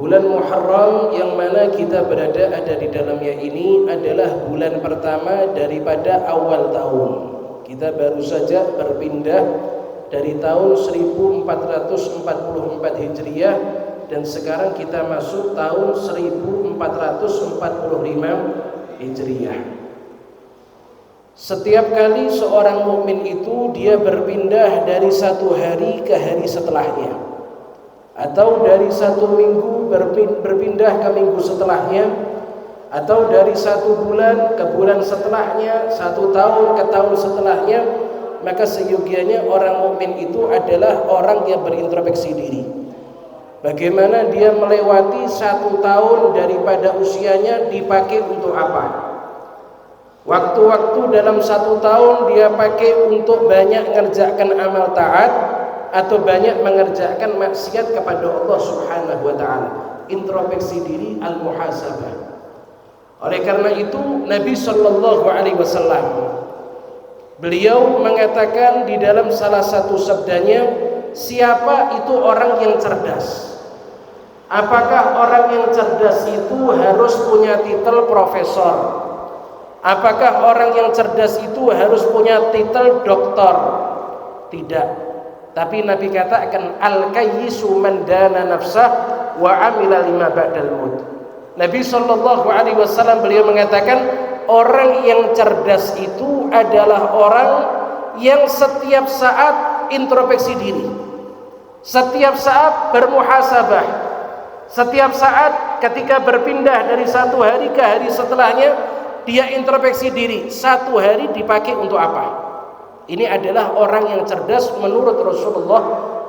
Bulan Muharram yang mana kita berada ada di dalamnya ini adalah bulan pertama daripada awal tahun. Kita baru saja berpindah dari tahun 1444 Hijriah dan sekarang kita masuk tahun 1445 Hijriah. Setiap kali seorang mukmin itu dia berpindah dari satu hari ke hari setelahnya, atau dari satu minggu berpindah ke minggu setelahnya, atau dari satu bulan ke bulan setelahnya, satu tahun ke tahun setelahnya, maka seyogianya orang mukmin itu adalah orang yang berintrospeksi diri. Bagaimana dia melewati satu tahun daripada usianya dipakai untuk apa? Waktu-waktu dalam satu tahun dia pakai untuk banyak mengerjakan amal taat atau banyak mengerjakan maksiat kepada Allah Subhanahu wa taala. Introspeksi diri, al-muhasabah. Oleh karena itu Nabi sallallahu alaihi wasallam beliau mengatakan di dalam salah satu sabdanya, siapa itu orang yang cerdas? Apakah orang yang cerdas itu harus punya titel profesor? Apakah orang yang cerdas itu harus punya titel doktor? Tidak. Tapi Nabi katakan al-kayyisu man dana nafsah wa amila lima ba'dal maut. Nabi sallallahu alaihi wasallam beliau mengatakan orang yang cerdas itu adalah orang yang setiap saat introspeksi diri. Setiap saat bermuhasabah. Setiap saat ketika berpindah dari satu hari ke hari setelahnya, dia introspeksi diri. Satu hari dipakai untuk apa? Ini adalah orang yang cerdas menurut Rasulullah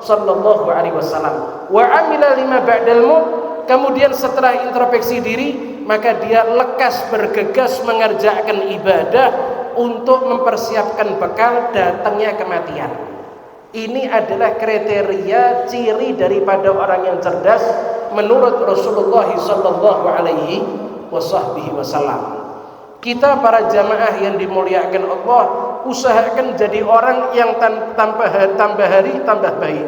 sallallahu alaihi wasallam. Wa amila lima ba'dal maut. Kemudian setelah introspeksi diri, maka dia lekas bergegas mengerjakan ibadah untuk mempersiapkan bekal datangnya kematian. Ini adalah kriteria ciri daripada orang yang cerdas menurut Rasulullah sallallahu alaihi wasallam. Kita para jamaah yang dimuliakan Allah, usahakan jadi orang yang tambah hari tambah baik.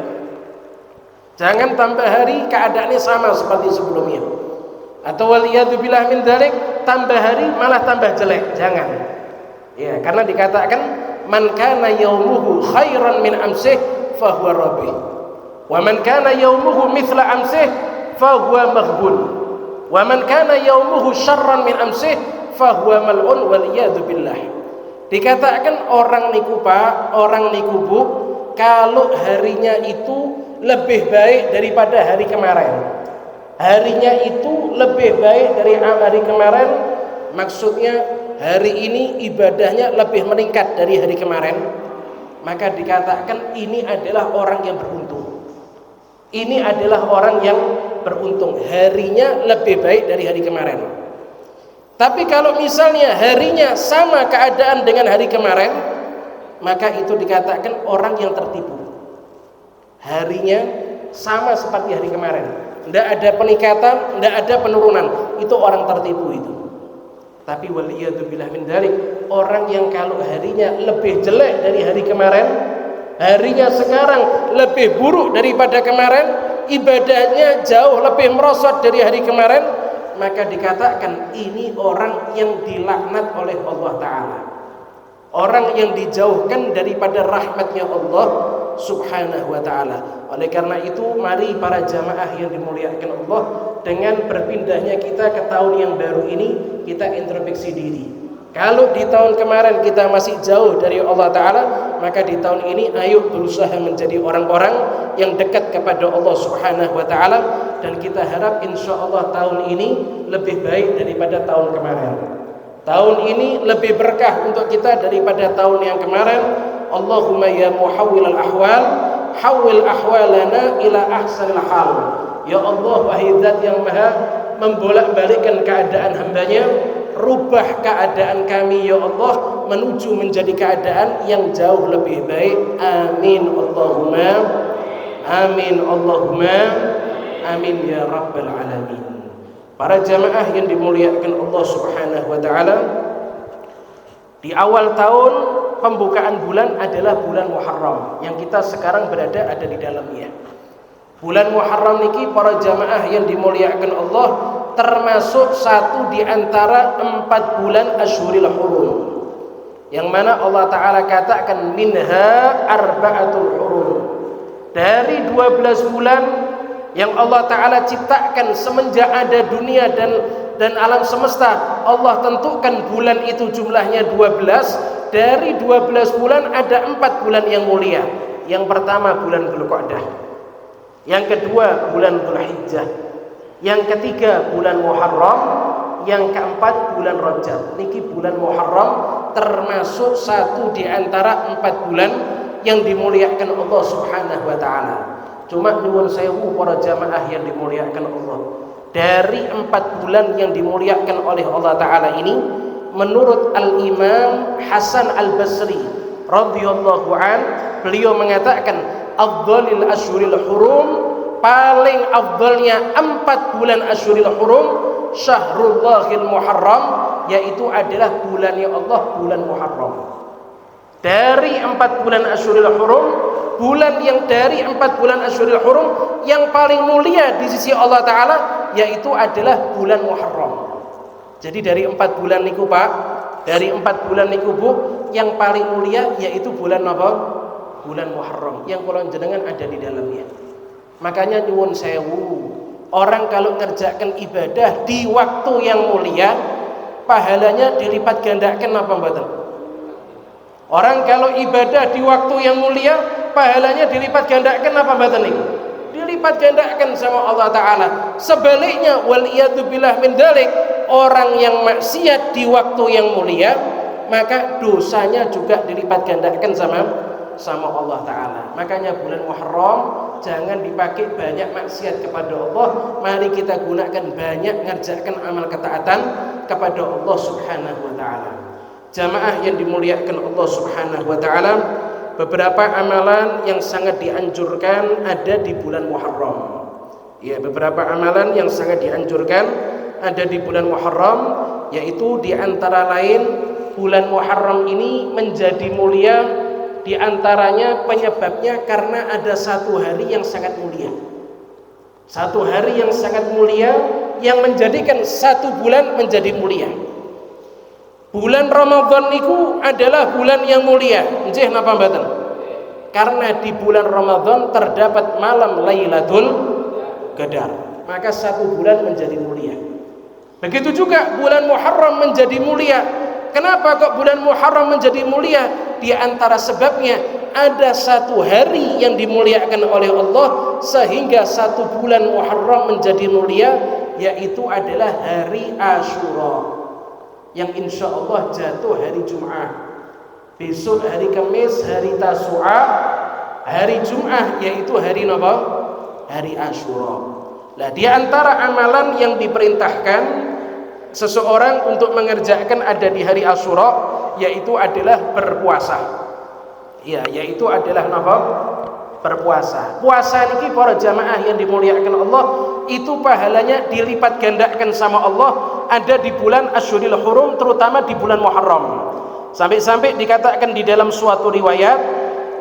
Jangan tambah hari keadaannya sama seperti sebelumnya. Atau waliyadzubillah min dzalik, tambah hari malah tambah jelek. Jangan. Ya, karena dikatakan man kana yaumuhu khairan min amsih fa huwa rabih. Wa man kana yaumuhu mithla amsih fa huwa maghbun. Wa man kana yaumuhu syarran min amsih fahuwa mal'un waliyadzubillah. Dikatakan orang niku pak, orang niku bu, kalau harinya itu lebih baik daripada hari kemarin, harinya itu lebih baik dari hari kemarin, maksudnya hari ini ibadahnya lebih meningkat dari hari kemarin, maka dikatakan ini adalah orang yang beruntung. Ini adalah orang yang beruntung, harinya lebih baik dari hari kemarin. Tapi kalau misalnya harinya sama keadaan dengan hari kemarin, maka itu dikatakan orang yang tertipu. Harinya sama seperti hari kemarin, tidak ada peningkatan, tidak ada penurunan, itu orang tertipu itu. Tapi waliyadzubillah min dzalik, orang yang kalau harinya lebih jelek dari hari kemarin, harinya sekarang lebih buruk daripada kemarin, ibadahnya jauh lebih merosot dari hari kemarin, maka dikatakan ini orang yang dilaknat oleh Allah Ta'ala, orang yang dijauhkan daripada rahmatnya Allah Subhanahu wa Ta'ala. Oleh karena itu mari para jamaah yang dimuliakan Allah, dengan berpindahnya kita ke tahun yang baru ini, kita introspeksi diri. Kalau di tahun kemarin kita masih jauh dari Allah Ta'ala, maka di tahun ini ayo berusaha menjadi orang-orang yang dekat kepada Allah Subhanahu wa Ta'ala, dan kita harap insya Allah tahun ini lebih baik daripada tahun kemarin. Tahun ini lebih berkah untuk kita daripada tahun yang kemarin. Allahumma ya muhawwilal ahwal, hawwil ahwalana ila ahsanil hal. Ya Allah, wahai Zat yang maha membolak-balikkan keadaan hambanya, rubah keadaan kami ya Allah menuju menjadi keadaan yang jauh lebih baik. Amin Allahumma amin Allahumma amin ya rabbal alamin. Para jamaah yang dimuliakan Allah Subhanahu wa Ta'ala, di awal tahun pembukaan bulan adalah bulan Muharram yang kita sekarang berada ada di dalamnya. Bulan Muharram niki para jamaah yang dimuliakan Allah termasuk satu di antara 4 bulan Asyhuril Hurum, yang mana Allah Ta'ala katakan minha arba'atul hurum, dari 12 bulan yang Allah Ta'ala ciptakan semenjak ada dunia dan alam semesta. Allah tentukan bulan itu jumlahnya 12. Dari 12 bulan ada 4 bulan yang mulia. Yang pertama bulan Dzulqa'dah, yang kedua bulan Dzulhijjah, yang ketiga bulan Muharram, yang keempat bulan Rajab. Niki bulan Muharram termasuk satu di antara 4 bulan yang dimuliakan Allah Subhanahu wa taala. Cuma nyuwun sewu para jamaah yang dimuliakan Allah, dari 4 bulan yang dimuliakan oleh Allah taala ini, menurut Al-Imam Hasan Al-Basri radhiyallahu an, beliau mengatakan afdhalil asyhuril hurum, paling afdalnya 4 bulan Asyhuril Hurum, Syahrullahil Muharram, yaitu adalah bulannya Allah, bulan Muharram. Dari 4 bulan Asyhuril Hurum, bulan yang dari 4 bulan Asyhuril Hurum yang paling mulia di sisi Allah Ta'ala yaitu adalah bulan Muharram. Jadi dari 4 bulan niku Pak, dari 4 bulan niku Bu, yang paling mulia yaitu bulan apa? Bulan Muharram, yang kula jenengan ada di dalamnya. Makanya nyuwun sewu, orang kalau ngerjakan ibadah di waktu yang mulia, pahalanya dilipat gandakan apa mboten? Orang kalau ibadah di waktu yang mulia, pahalanya dilipat gandakan apa mboten niku? Dilipat gandakan sama Allah Ta'ala. Sebaliknya, waliyadzubillah min dzalik, orang yang maksiat di waktu yang mulia, maka dosanya juga dilipat gandakan sama Allah Ta'ala. Makanya bulan Muharram jangan dipakai banyak maksiat kepada Allah. Mari kita gunakan banyak ngerjakan amal ketaatan kepada Allah Subhanahu wa Ta'ala. Jamaah yang dimuliakan Allah Subhanahu wa Ta'ala, beberapa amalan yang sangat dianjurkan ada di bulan Muharram. Ya, beberapa amalan yang sangat dianjurkan ada di bulan Muharram, yaitu di antara lain bulan Muharram ini menjadi mulia. Di antaranya penyebabnya karena ada satu hari yang sangat mulia. Satu hari yang sangat mulia yang menjadikan satu bulan menjadi mulia. Bulan Ramadan niku adalah bulan yang mulia. Nggih napa mboten? Karena di bulan Ramadan terdapat malam Lailatul Qadar. Maka satu bulan menjadi mulia. Begitu juga bulan Muharram menjadi mulia. Kenapa kok bulan Muharram menjadi mulia? Di antara sebabnya ada satu hari yang dimuliakan oleh Allah sehingga satu bulan Muharram menjadi mulia, yaitu adalah hari Asyura, yang insya Allah jatuh hari Jum'ah. Besok hari Kamis, hari Tasu'a, hari Jum'ah yaitu hari apa? Hari Asyura. Nah, di antara amalan yang diperintahkan seseorang untuk mengerjakan ada di hari Asyura yaitu adalah berpuasa. Ya, yaitu adalah apa? Berpuasa. Puasa niki para jamaah yang dimuliakan Allah, itu pahalanya dilipat gandakan sama Allah ada di bulan Asyhuril Hurum, terutama di bulan Muharram. Sampai-sampai dikatakan di dalam suatu riwayat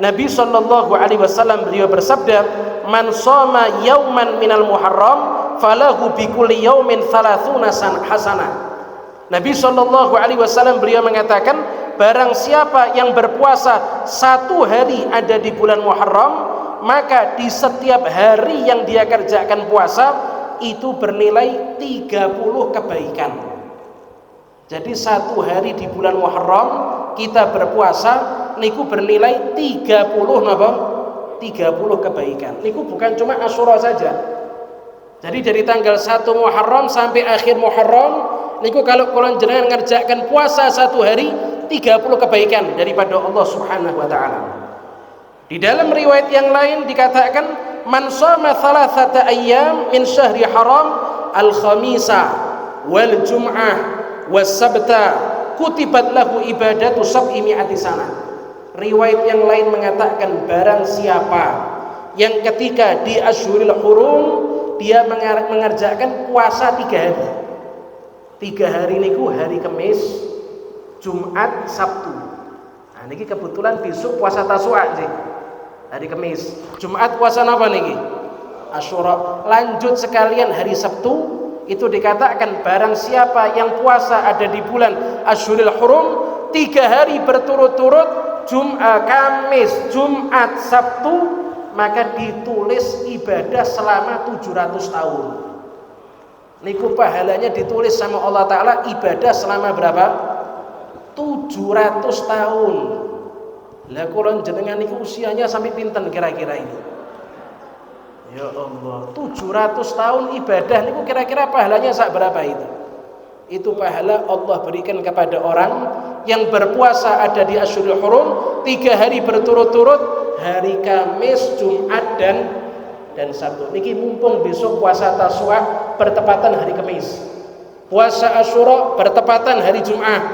Nabi sallallahu alaihi wasallam beliau bersabda, "Man shoma yauman minal Muharram falahu bikulli yaumin 30 hasanah." Nabi sallallahu alaihi wasallam beliau mengatakan, barang siapa yang berpuasa satu hari ada di bulan Muharram, maka di setiap hari yang dia kerjakan puasa itu bernilai 30 kebaikan. Jadi satu hari di bulan Muharram kita berpuasa niku bernilai 30 napa? 30 kebaikan. Niku bukan cuma Asyura saja. Jadi dari tanggal 1 Muharram sampai akhir Muharram niku kalau kalian jenengan ngerjakan puasa satu hari 30 kebaikan daripada Allah Subhanahu wa taala. Di dalam riwayat yang lain dikatakan man shoma thalathata ayyam min syahri haram al-khamisa wal jum'ah was sabta kutibat lahu ibadatu sab'i mi'ati sana. Riwayat yang lain mengatakan barang siapa yang ketika di Asyhuril Hurum dia mengerjakan puasa 3 hari. 3 hari niku hari Kamis, Jumat, Sabtu. Nah niki kebetulan besok puasa Tasu'a sih. Hari Kamis. Jumat puasa apa niki? Asyura. Lanjut sekalian hari Sabtu itu dikatakan barang siapa yang puasa ada di bulan Asyuril Hurum 3 hari berturut-turut, Kamis, Jumat, Sabtu, maka ditulis ibadah selama 700 tahun. Niku pahalanya ditulis sama Allah Ta'ala ibadah selama berapa? 700 tahun. Lah kula jenengan niku usianya sampai pinten kira-kira ini? Ya Allah, 700 tahun ibadah niku kira-kira pahalanya sak berapa itu? Itu pahala Allah berikan kepada orang yang berpuasa ada di Asyurul Hurum 3 hari berturut-turut, hari Kamis, Jumat dan Sabtu. Niki mumpung besok puasa Tasyrik bertepatan hari Kamis, puasa Asyura bertepatan hari Jumat,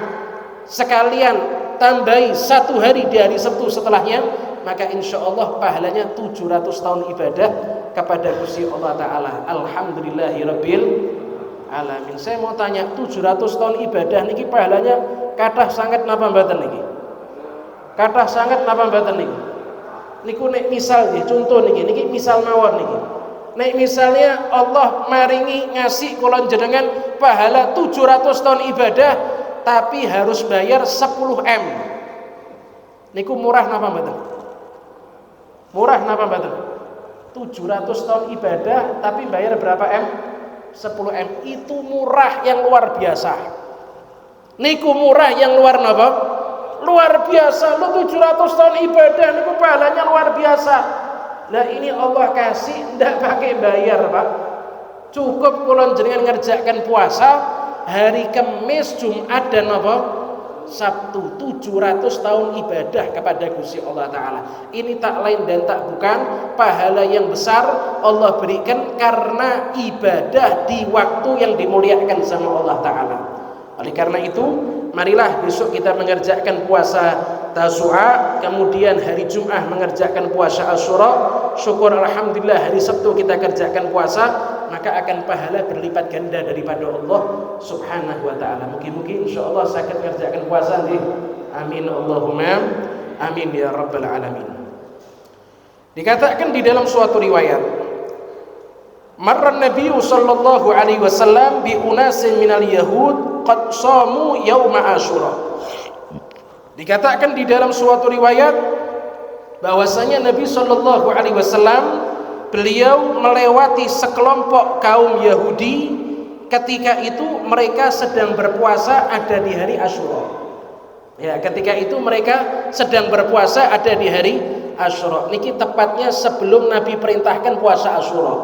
sekalian tambahi 1 hari di hari Sabtu setelahnya, maka insya Allah pahalanya 700 tahun ibadah kepada Gusti Allah Ta'ala. Alhamdulillahirabbil alamin. Saya mau tanya, 700 tahun ibadah niki pahalanya kathah sangat napa mboten niki? Kathah sangat napa mboten niki? Niku nek misal nggih contoh niki misal mawon niki. Nek misalnya Allah maringi ngasih kula jenengan pahala 700 tahun ibadah tapi harus bayar 10M. Niku murah napa mboten? Murah napa mboten? 700 tahun ibadah tapi bayar berapa M? 10M. Itu murah yang luar biasa. Niku murah yang luar napa? Luar biasa. Lu 700 tahun ibadah niku pahalanya luar biasa. Nah ini Allah kasih ndak pakai bayar, Pak. Cukup kula jenengan ngerjakan puasa hari Kamis, Jumat dan apa? Sabtu. 700 tahun ibadah kepada Gusti Allah Ta'ala. Ini tak lain dan tak bukan pahala yang besar Allah berikan karena ibadah di waktu yang dimuliakan sama Allah Ta'ala. Oleh karena itu, marilah besok kita mengerjakan puasa Tasyrik, kemudian hari Jumat mengerjakan puasa Asyura. Syukur alhamdulillah hari Sabtu kita kerjakan puasa, maka akan pahala berlipat ganda daripada Allah Subhanahu wa taala. Mungkin insyaallah sakit mengerjakan puasa nggih. Amin Allahumma amin ya rabbal alamin. Dikatakan di dalam suatu riwayat, marra Nabi sallallahu alaihi wasallam bi unasin minal yahud qad shamu yauma Asyura. Dikatakan di dalam suatu riwayat bahwasanya Nabi sallallahu alaihi wasallam beliau melewati sekelompok kaum Yahudi ketika itu mereka sedang berpuasa ada di hari Asyura. Ya, ketika itu mereka sedang berpuasa ada di hari Asyura. Niki tepatnya sebelum Nabi perintahkan puasa Asyura.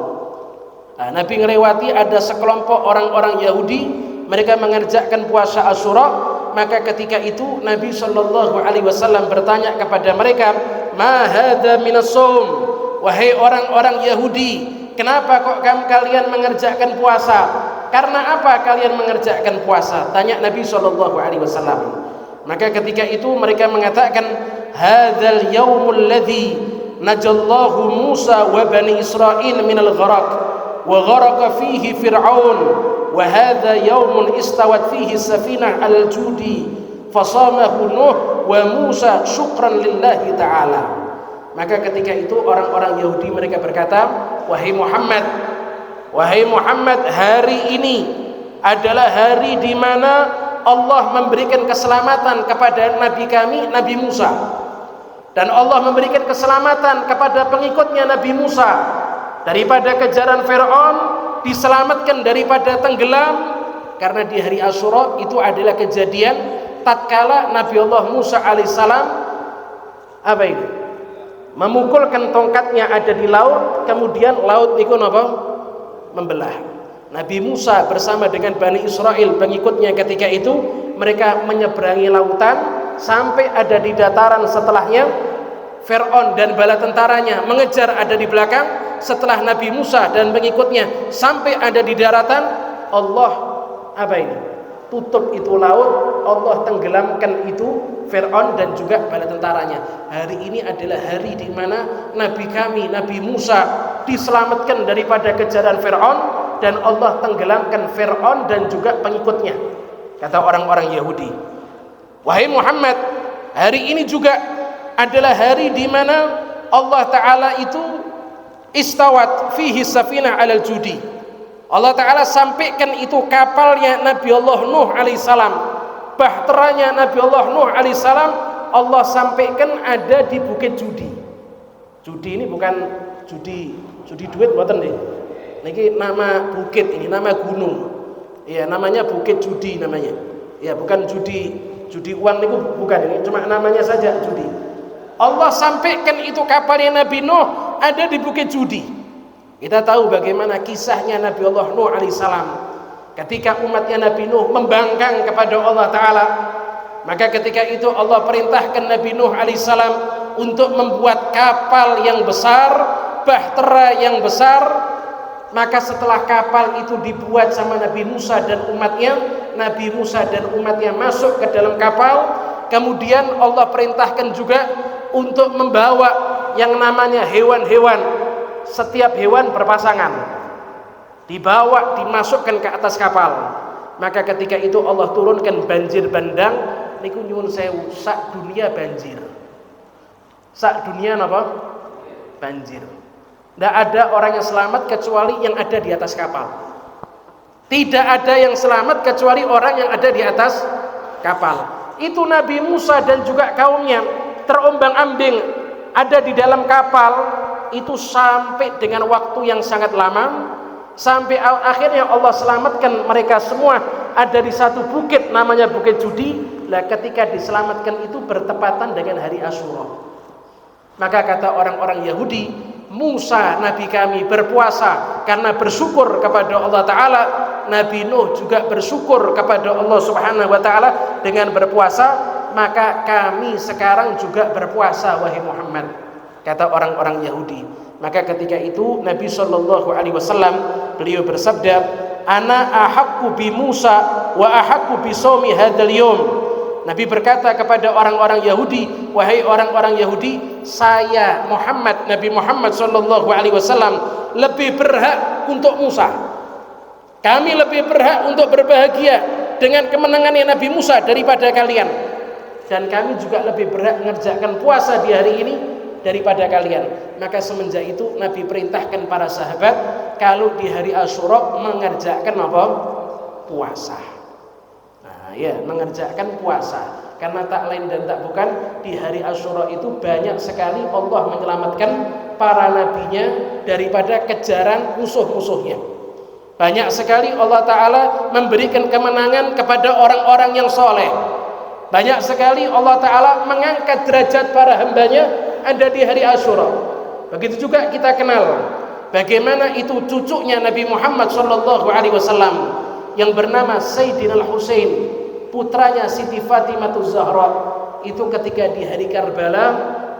Nah, Nabi ngelewati ada sekelompok orang-orang Yahudi, mereka mengerjakan puasa Asyura. Maka ketika itu Nabi sallallahu alaihi wasallam bertanya kepada mereka, "Ma hadza minas shaum?" Wahai orang-orang Yahudi, kenapa kok kalian mengerjakan puasa? Karena apa kalian mengerjakan puasa? Tanya Nabi sallallahu alaihi wasallam. Maka ketika itu mereka mengatakan, "Hadzal yaumul ladzi najallahu Musa wa bani Israil minal gharaq wa gharaqa fihi Fir'aun wa hadza yaumun istawat fihi safinah al-judi fasamahu Nuh wa Musa syukran lillahi ta'ala." Maka ketika itu orang-orang Yahudi mereka berkata, wahai Muhammad, hari ini adalah hari di mana Allah memberikan keselamatan kepada Nabi kami, Nabi Musa, dan Allah memberikan keselamatan kepada pengikutnya Nabi Musa daripada kejaran Fir'aun, diselamatkan daripada tenggelam. Karena di hari Asyura itu adalah kejadian tatkala Nabi Allah Musa alaihissalam apa ini? Memukulkan tongkatnya ada di laut, kemudian laut itu membelah. Nabi Musa bersama dengan Bani Israel pengikutnya ketika itu mereka menyeberangi lautan sampai ada di dataran. Setelahnya Fir'aun dan bala tentaranya mengejar ada di belakang. Setelah Nabi Musa dan pengikutnya sampai ada di daratan, Allah apa ini? Tutup itu laut, Allah tenggelamkan itu Fir'aun dan juga bala tentaranya. Hari ini adalah hari di mana Nabi kami, Nabi Musa diselamatkan daripada kejaran Fir'aun dan Allah tenggelamkan Fir'aun dan juga pengikutnya. Kata orang-orang Yahudi, wahai Muhammad, hari ini juga adalah hari di mana Allah Ta'ala itu istawat fihi safinah alal judi. Allah Ta'ala sampaikan itu kapalnya Nabi Allah Nuh alaihissalam, bahteranya Nabi Allah Nuh alaihissalam, Allah sampaikan ada di Bukit Judi. Judi ini bukan judi duit buatan nih. Niki nama bukit, ini nama gunung. Ya, namanya Bukit Judi namanya. Ya, bukan judi uang itu bukan, ini cuma namanya saja judi. Allah sampaikan itu kapalnya Nabi Nuh ada di Bukit Judi. Kita tahu bagaimana kisahnya Nabi Allah Nuh alaihissalam ketika umatnya Nabi Nuh membangkang kepada Allah Ta'ala. Maka ketika itu Allah perintahkan Nabi Nuh alaihissalam untuk membuat kapal yang besar, bahtera yang besar. Maka setelah kapal itu dibuat sama Nabi Musa dan umatnya, Nabi Musa dan umatnya masuk ke dalam kapal. Kemudian Allah perintahkan juga untuk membawa yang namanya hewan-hewan. Setiap hewan berpasangan, dibawa, dimasukkan ke atas kapal. Maka ketika itu Allah turunkan banjir bandang. Niku nyuwun sewu, sak dunia banjir. Sak dunia apa? Banjir. Tidak ada orang yang selamat kecuali yang ada di atas kapal. Tidak ada yang selamat kecuali orang yang ada di atas kapal. Itu Nabi Musa dan juga kaumnya terombang-ambing ada di dalam kapal itu sampai dengan waktu yang sangat lama, sampai akhirnya Allah selamatkan mereka semua ada di satu bukit namanya Bukit Judi. Lah ketika diselamatkan itu bertepatan dengan hari Asyura. Maka kata orang-orang Yahudi, Musa Nabi kami berpuasa karena bersyukur kepada Allah Ta'ala. Nabi Nuh juga bersyukur kepada Allah Subhanahu wa Ta'ala dengan berpuasa. Maka kami sekarang juga berpuasa wahai Muhammad, kata orang-orang Yahudi. Maka ketika itu Nabi SAW beliau bersabda, ana ahaqqu bi Musa wa ahaqqu bi shaumi hadzal yaum. Nabi berkata kepada orang-orang Yahudi, wahai orang-orang Yahudi, saya Muhammad, Nabi Muhammad SAW lebih berhak untuk Musa. Kami lebih berhak untuk berbahagia dengan kemenangannya Nabi Musa daripada kalian. Dan kami juga lebih berhak mengerjakan puasa di hari ini daripada kalian. Maka semenjak itu Nabi perintahkan para sahabat kalau di hari Asyura mengerjakan apa? Puasa. Ya, mengerjakan puasa, karena tak lain dan tak bukan di hari Asyura itu banyak sekali Allah menyelamatkan para nabinya daripada kejaran musuh-musuhnya. Banyak sekali Allah Ta'ala memberikan kemenangan kepada orang-orang yang soleh. Banyak sekali Allah Ta'ala mengangkat derajat para hambanya ada di hari Asyura. Begitu juga kita kenal bagaimana itu cucunya Nabi Muhammad SAW yang bernama Sayyidina Al-Husain, putranya Siti Fatimah Zahra. Itu ketika di hari Karbala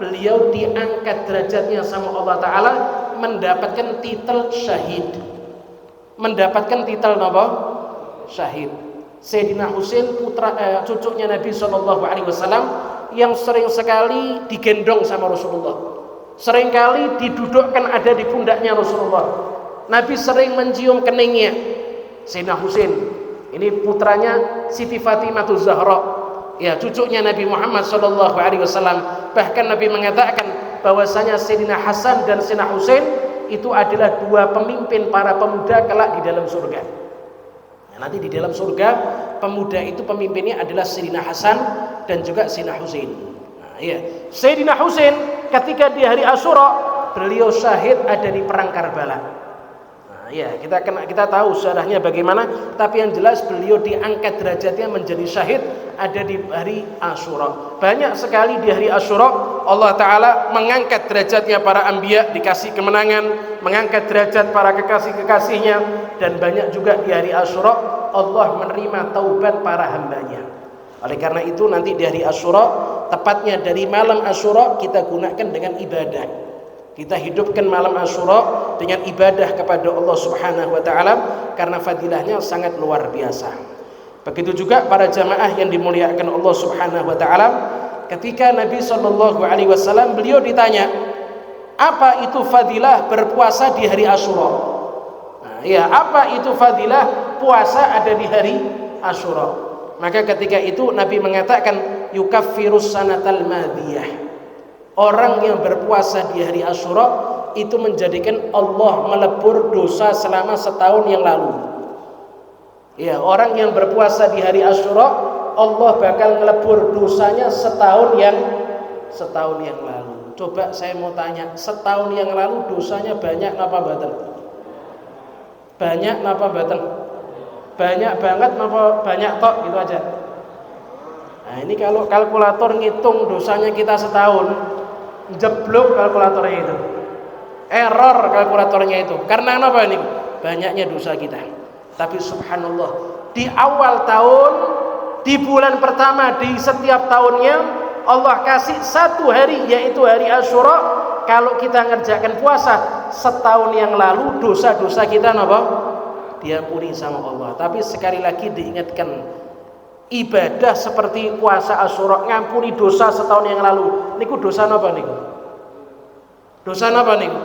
beliau diangkat derajatnya sama Allah Ta'ala, mendapatkan titel syahid. Mendapatkan titel apa? Syahid. Sayyidina Husain cucunya Nabi SAW yang sering sekali digendong sama Rasulullah, sering kali didudukkan ada di pundaknya Rasulullah. Nabi sering mencium keningnya. Sayyidina Husain ini putranya Siti Fatimah Zahra, ya, cucunya Nabi Muhammad SAW. Bahkan Nabi mengatakan bahwasanya Sayyidina Hasan dan Sayyidina Husain itu adalah dua pemimpin para pemuda kelak di dalam surga. Nah, nanti di dalam surga pemuda itu pemimpinnya adalah Sayyidina Hasan dan juga Sayyidina Husain. Nah, ya. Sayyidina Husain ketika di hari Asyura beliau syahid ada di perang Karbala. Ya, kita tahu sejarahnya bagaimana, tapi yang jelas beliau diangkat derajatnya menjadi syahid ada di hari Asyura. Banyak sekali di hari Asyura Allah Ta'ala mengangkat derajatnya para anbiya, dikasih kemenangan, mengangkat derajat para kekasih-kekasihnya. Dan banyak juga di hari Asyura Allah menerima taubat para hambanya. Oleh karena itu nanti di hari Asyura, tepatnya dari malam Asyura, kita gunakan dengan ibadah. Kita hidupkan malam Asyura dengan ibadah kepada Allah Subhanahu wa Ta'ala, karena fadilahnya sangat luar biasa. Begitu juga para jamaah yang dimuliakan Allah Subhanahu wa Ta'ala, ketika Nabi SAW beliau ditanya, apa itu fadilah berpuasa di hari Asyura? Nah, ya, apa itu fadilah puasa ada di hari Asyura? Maka ketika itu Nabi mengatakan, yukaffirus sanatal madiyah. Orang yang berpuasa di hari Asyura itu menjadikan Allah melebur dosa selama setahun yang lalu. Ya, orang yang berpuasa di hari Asyura, Allah bakal melebur dosanya setahun yang lalu. Coba saya mau tanya, setahun yang lalu dosanya banyak napa mboten? Banyak napa mboten? Banyak banget napa banyak tok gitu aja. Nah, ini kalau kalkulator ngitung dosanya kita setahun, jeblok kalkulatornya itu. Error kalkulatornya itu. Karena apa ini? Banyaknya dosa kita. Tapi subhanallah, di awal tahun, di bulan pertama di setiap tahunnya Allah kasih satu hari, yaitu hari Asyura. Kalau kita ngerjakan puasa setahun yang lalu, dosa-dosa kita apa? Diampuni sama Allah. Tapi sekali lagi diingatkan, ibadah seperti puasa Asyura ngampuni dosa setahun yang lalu. Niku dosa apa niku? Dosa apa niku?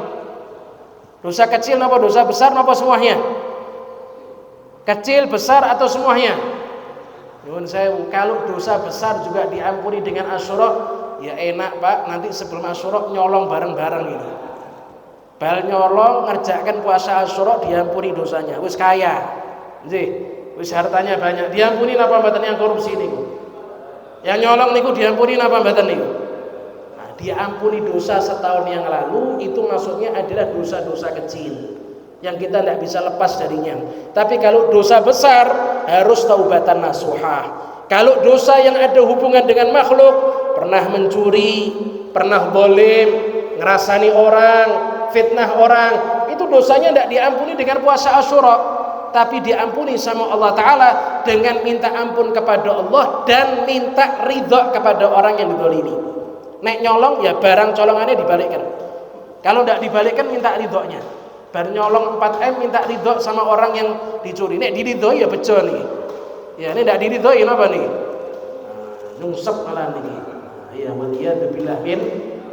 Dosa kecil apa dosa besar apa semuanya? Kecil, besar atau semuanya? Nyuwun sewu, kalau dosa besar juga diampuni dengan Asyura, ya enak Pak, nanti sebelum Asyura nyolong bareng-bareng ini. Bal nyolong ngerjakan puasa Asyura diampuni dosanya, wis kaya. Nggih, wis hartanya banyak, diampuni napa mboten yang korupsi niku? Yang nyolong niku diampuni napa mboten niku? Nah, diampuni dosa setahun yang lalu itu maksudnya adalah dosa-dosa kecil yang kita tidak bisa lepas darinya. Tapi kalau dosa besar harus taubatan nasuha. Kalau dosa yang ada hubungan dengan makhluk, pernah mencuri, pernah zalim, ngerasani orang, fitnah orang, itu dosanya tidak diampuni dengan puasa Asyura, tapi diampuni sama Allah Ta'ala dengan minta ampun kepada Allah dan minta ridha kepada orang yang dizalimi. Nek nyolong ya barang colongannya dibalikkan. Kalau tidak dibalikkan minta ridhonya. Bar nyolong 4M minta ridho sama orang yang dicuri. Nek diridhoi ya bejo nih. Ya, ini tidak diridhoi apa nih? Nyungsep malah nih. Ya, waliyadzubillah min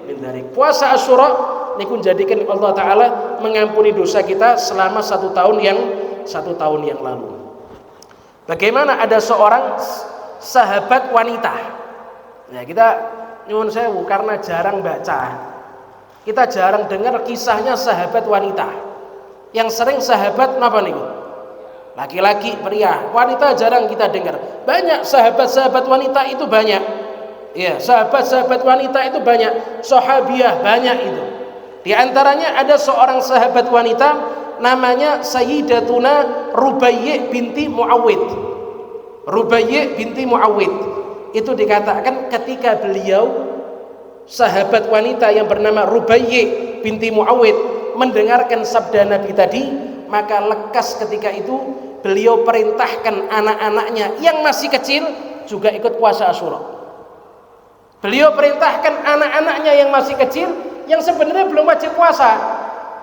dzalik. Puasa Asyura niku jadikan Allah Ta'ala mengampuni dosa kita selama satu tahun yang lalu. Bagaimana ada seorang sahabat wanita? Ya, kita nyuwun sewu karena jarang baca, kita jarang dengar kisahnya sahabat wanita. Yang sering sahabat napa niku? Laki-laki, pria. Wanita jarang kita dengar. Banyak sahabat-sahabat wanita itu banyak. Ya, sahabat-sahabat wanita itu banyak. Sahabiah banyak itu. Di antaranya ada seorang sahabat wanita namanya Sayyidatuna Rubayyi binti Muawwid. Rubayyi binti Muawwid. Itu dikatakan ketika beliau sahabat wanita yang bernama Rubayyi binti Muawwid mendengarkan sabda Nabi tadi, maka lekas ketika itu beliau perintahkan anak-anaknya yang masih kecil juga ikut puasa Asyura. Beliau perintahkan anak-anaknya yang masih kecil, yang sebenarnya belum wajib puasa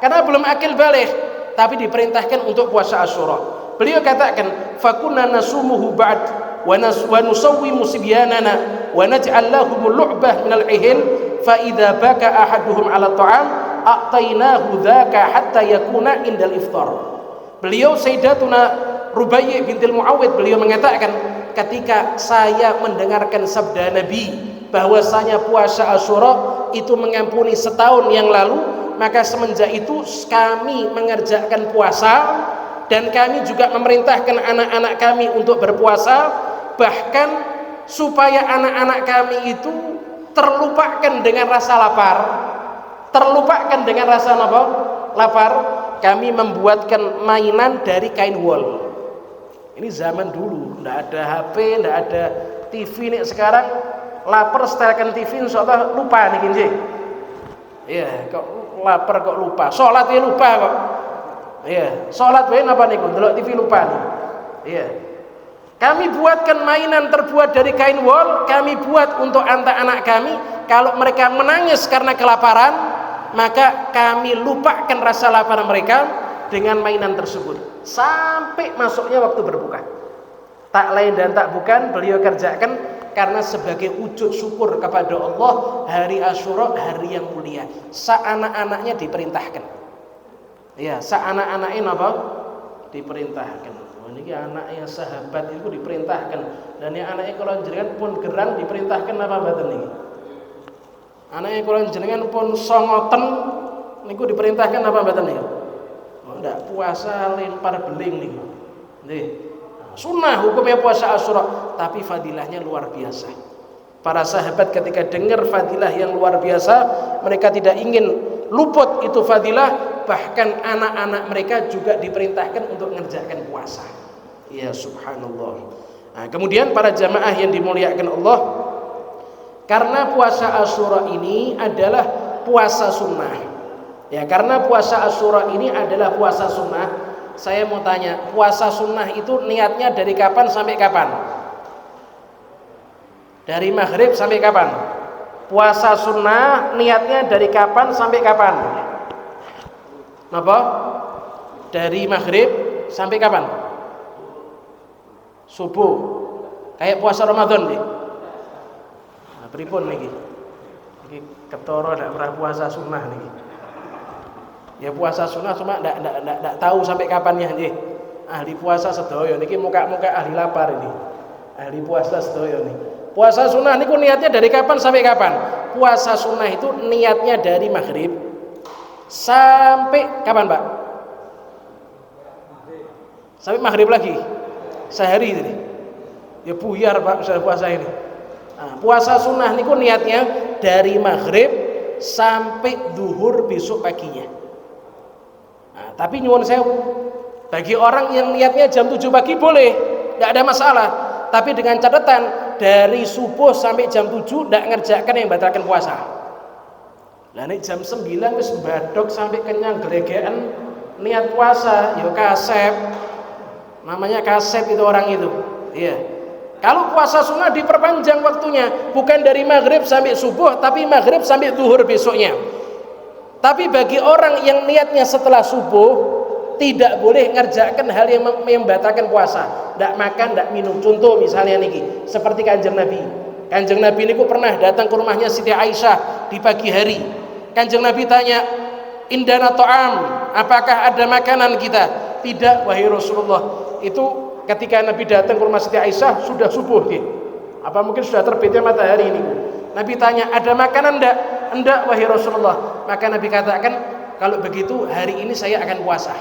karena belum akil baligh, tapi diperintahkan untuk puasa Asyura. Beliau katakan, fakunna nasumuhu ba'd wa nusawwimu sibyanana wa naj'al lahumul lu'bah minal ihil fa idza baka ahaduhum 'ala ta'am a'tainahu dzaka hatta yakuna indal iftar. Beliau Sayyidatuna Rubayyi binti Muawwid, beliau mengatakan, ketika saya mendengarkan sabda Nabi bahwasanya puasa Asyura itu mengampuni setahun yang lalu, maka semenjak itu kami mengerjakan puasa dan kami juga memerintahkan anak-anak kami untuk berpuasa, bahkan supaya anak-anak kami itu terlupakan dengan rasa lapar, terlupakan dengan rasa lapar, kami membuatkan mainan dari kain wol. Ini zaman dulu, tidak ada HP, tidak ada TV nih. Sekarang lapar setelkan TV, insyaallah lupa nih kinje. Iya, kok lapar kok lupa. Sholat ya lupa kok. Iya, sholat wae napa niku? Delok TV lupa nih. Iya. Kami buatkan mainan terbuat dari kain wol, kami buat untuk anak-anak kami, kalau mereka menangis karena kelaparan, maka kami lupakan rasa lapar mereka dengan mainan tersebut sampai masuknya waktu berbuka. Tak lain dan tak bukan beliau kerjakan karena sebagai wujud syukur kepada Allah, hari Asyura hari yang mulia. Sa-anak-anaknya diperintahkan. Ya, sa-anak-anaknya apa? Diperintahkan. Ini anaknya sahabat itu diperintahkan, dan yang anaknya kalau jenengan pun gerang diperintahkan apa mboten niki? Anaknya kalau jenengan pun songoten niku diperintahkan apa mboten niku? Oh, ndak puasa lempar beling niku. Nggih. Sunnah hukumnya puasa Asyura, tapi fadilahnya luar biasa. Para sahabat ketika dengar fadilah yang luar biasa, mereka tidak ingin luput itu fadilah, bahkan anak-anak mereka juga diperintahkan untuk mengerjakan puasa. Ya subhanallah. Nah, kemudian para jamaah yang dimuliakan Allah, karena puasa Asyura ini adalah puasa sunnah. Ya, karena puasa Asyura ini adalah puasa sunnah, saya mau tanya, puasa sunnah itu niatnya dari kapan sampai kapan? Dari maghrib sampai kapan? Puasa sunnah niatnya dari kapan sampai kapan? Napa? Dari maghrib sampai kapan? Subuh. Kayak puasa Ramadan nih. Nah, pripun niki? Iki ketara ndak pernah puasa sunnah niki. Ya puasa sunnah cuma ndak tahu sampai kapannya nggih. Ahli puasa sedaya niki muka-muka ahli lapar ini. Ahli puasa sedaya nih. Puasa sunnah niku niatnya dari kapan sampai kapan? Puasa sunnah itu niatnya dari maghrib sampai kapan, Pak? Sampai maghrib lagi. Sehari ini. Ya buyar, Pak, sudah puasa ini. Nah, puasa sunnah niku niatnya dari maghrib sampai zuhur besok paginya. Nah, tapi nyuwun sewu, bagi orang yang niatnya jam 7 pagi boleh, tidak ada masalah. Tapi dengan catatan dari subuh sampai jam 7 tidak ngerjakan yang batalkan puasa. Lah nek jam 9 wis badok sampai kenyang gelegean niat puasa, ya kasep. Namanya kasep itu orang itu. Iya. Kalau puasa sunnah diperpanjang waktunya, bukan dari maghrib sampai subuh, tapi maghrib sampai zuhur besoknya. Tapi bagi orang yang niatnya setelah subuh, tidak boleh ngerjakan hal yang membatalkan puasa. Tidak makan, tidak minum. Contoh misalnya niki, seperti Kanjeng Nabi. Kanjeng Nabi niku pernah datang ke rumahnya Siti Aisyah di pagi hari. Kanjeng Nabi tanya, "Indana ta'am, apakah ada makanan kita?" "Tidak, wahai Rasulullah." Itu ketika Nabi datang ke rumah Siti Aisyah sudah subuh nggih. Apa mungkin sudah terbitnya matahari niku. Nabi tanya, "Ada makanan enggak?" "Enggak, wahai Rasulullah." Maka Nabi katakan, "Kalau begitu hari ini saya akan puasa."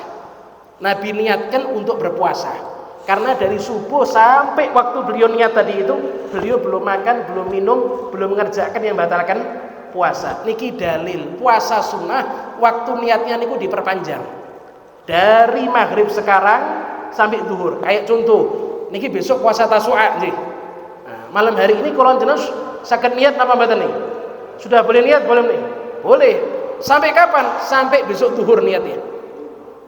Nabi niatkan untuk berpuasa. Karena dari subuh sampai waktu beliau niat tadi itu, beliau belum makan, belum minum, belum mengerjakan yang batalkan puasa. Niki dalil puasa sunnah waktu niatnya niku diperpanjang. Dari maghrib sekarang sampai zuhur. Kayak contoh, niki besok puasa Tasu'a nggih. Nah, malam hari ini kalau jenengan saged niat napa mboten nih? Sudah boleh niat boleh nih? Boleh. Sampai kapan? Sampai besok zuhur niatnya.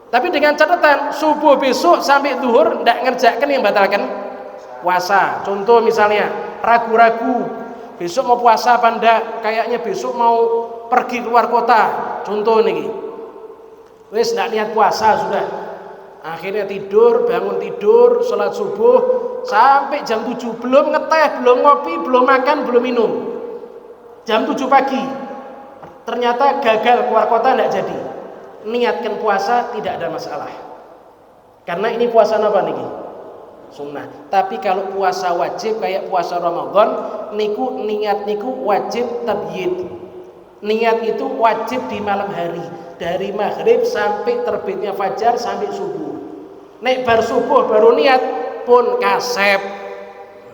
Tapi dengan catatan subuh besok sampai zuhur tidak ngerjakan yang batalkan puasa. Contoh misalnya ragu-ragu besok mau puasa apa enggak, kayaknya besok mau pergi keluar kota. Contoh nih, wis tidak niat puasa sudah. Akhirnya tidur, bangun tidur, sholat subuh sampai jam 7 belum ngeteh, belum ngopi, belum makan, belum minum. Jam 7 pagi ternyata gagal keluar kota, tidak jadi. Niatkan puasa tidak ada masalah. Karena ini puasa apa niki? Sunnah. Tapi kalau puasa wajib kayak puasa Ramadan, niku niat niku wajib tabyid. Niat itu wajib di malam hari, dari maghrib sampai terbitnya fajar sampai subuh. Nek bar subuh baru niat pun kasep.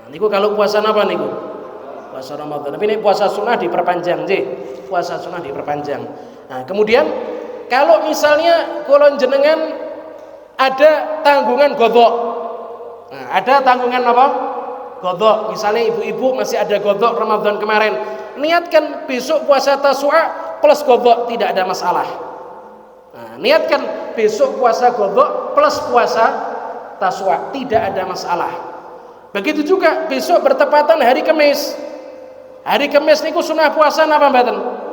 Nah, niku kalau puasa apa niku? Puasa Ramadan. Tapi nek puasa sunnah diperpanjang, nggih. Puasa sunnah diperpanjang. Nah, kemudian kalau misalnya kolon jenengan ada tanggungan godok, nah, ada tanggungan apa? Godok. Misalnya ibu-ibu masih ada godok Ramadan kemarin, niatkan besok puasa Tasu'a plus godok, tidak ada masalah. Nah, niatkan besok puasa godok plus puasa Tasu'a, tidak ada masalah. Begitu juga besok bertepatan hari Kamis. Hari Kamis niku sunah puasa napa mboten?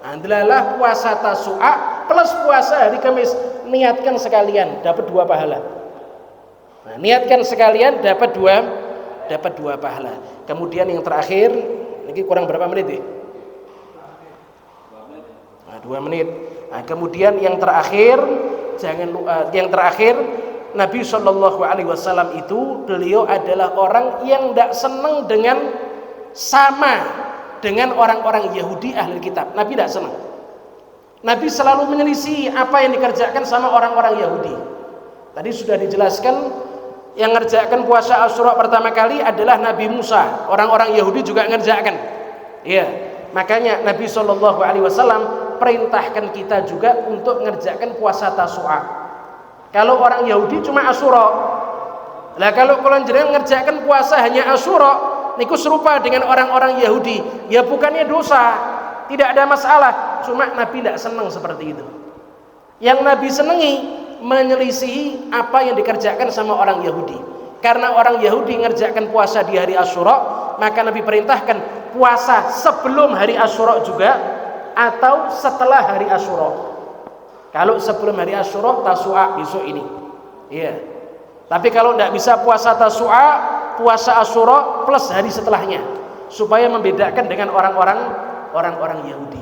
Adalah puasa Tasu'a plus puasa hari Kamis. Niatkan sekalian dapat 2 pahala. Nah, niatkan sekalian dapat dua pahala. Kemudian yang terakhir, ini kurang berapa menit ya? 2 menit. Nah, kemudian yang terakhir, yang terakhir Nabi SAW itu beliau adalah orang yang tidak senang dengan sama dengan orang-orang Yahudi ahli kitab. Nabi tidak senang. Nabi selalu menyelisih apa yang dikerjakan sama orang-orang Yahudi. Tadi sudah dijelaskan, yang ngerjakan puasa Asyura pertama kali adalah Nabi Musa. Orang-orang Yahudi juga ngerjakan. Iya, makanya Nabi SAW perintahkan kita juga untuk ngerjakan puasa Tasu'a. Kalau orang Yahudi cuma Asyura. Lah kalau kalian jenengan ngerjakan puasa hanya Asyura, niku serupa dengan orang-orang Yahudi. Ya bukannya dosa, tidak ada masalah. Cuma Nabi tidak senang seperti itu. Yang Nabi senangi menyelisihi apa yang dikerjakan sama orang Yahudi. Karena orang Yahudi ngerjakan puasa di hari Asyura, maka Nabi perintahkan puasa sebelum hari Asyura juga atau setelah hari Asyura. Kalau sebelum hari Asyura, Tasu'a besok ini. Iya. Tapi kalau tidak bisa puasa Tasu'a, puasa Asyura plus hari setelahnya, supaya membedakan dengan orang-orang Yahudi.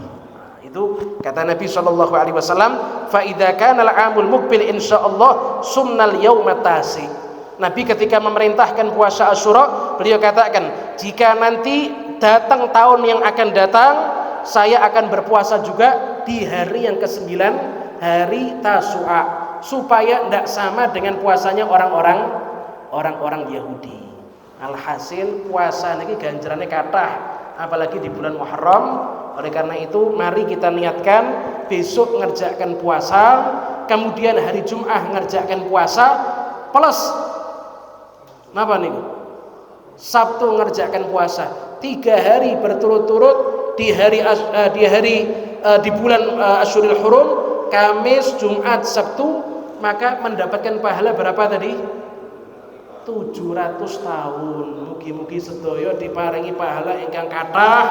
Itu kata Nabi SAW, fa idza kana al-'amul muqbil insyaallah sunnal yauma tasi. Nabi ketika memerintahkan puasa Asyura, beliau katakan, jika nanti datang tahun yang akan datang, saya akan berpuasa juga di hari yang ke-9, hari Tasu'a, supaya tidak sama dengan puasanya orang-orang Yahudi. Alhasil puasa niki ganjarannya kathah, apalagi di bulan Muharram. Oleh karena itu mari kita niatkan besok ngerjakan puasa, kemudian hari Jumat ngerjakan puasa, plus napa nih? Sabtu ngerjakan puasa. 3 hari berturut-turut di bulan Asyurul Hurum, Kamis, Jumat, Sabtu, maka mendapatkan pahala berapa tadi? 700 tahun. Mugi-mugi sedaya diparingi pahala ingkang kathah,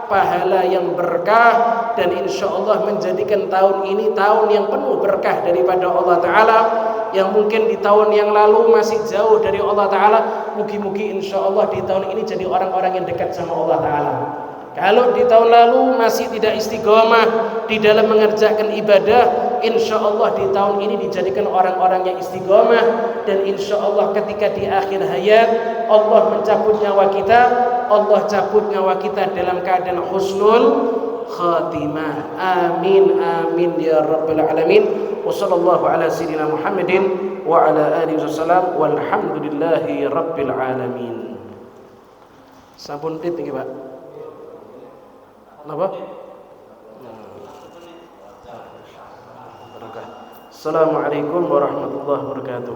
pahala yang berkah, dan insyaallah menjadikan tahun ini tahun yang penuh berkah daripada Allah Ta'ala. Yang mungkin di tahun yang lalu masih jauh dari Allah Ta'ala, mugi-mugi insyaallah di tahun ini jadi orang-orang yang dekat sama Allah Ta'ala. Kalau di tahun lalu masih tidak istiqomah di dalam mengerjakan ibadah, insya Allah di tahun ini dijadikan orang-orang yang istiqomah. Dan insya Allah ketika di akhir hayat Allah mencabut nyawa kita, Allah cabut nyawa kita dalam keadaan husnul khatimah. Amin amin ya rabbal alamin. Wa sallallahu ala sayyidina Muhammadin wa ala alihi wasallam walhamdulillahi rabbil alamin. Sampun tit nggih Pak. Napa? Assalamualaikum warahmatullahi wabarakatuh.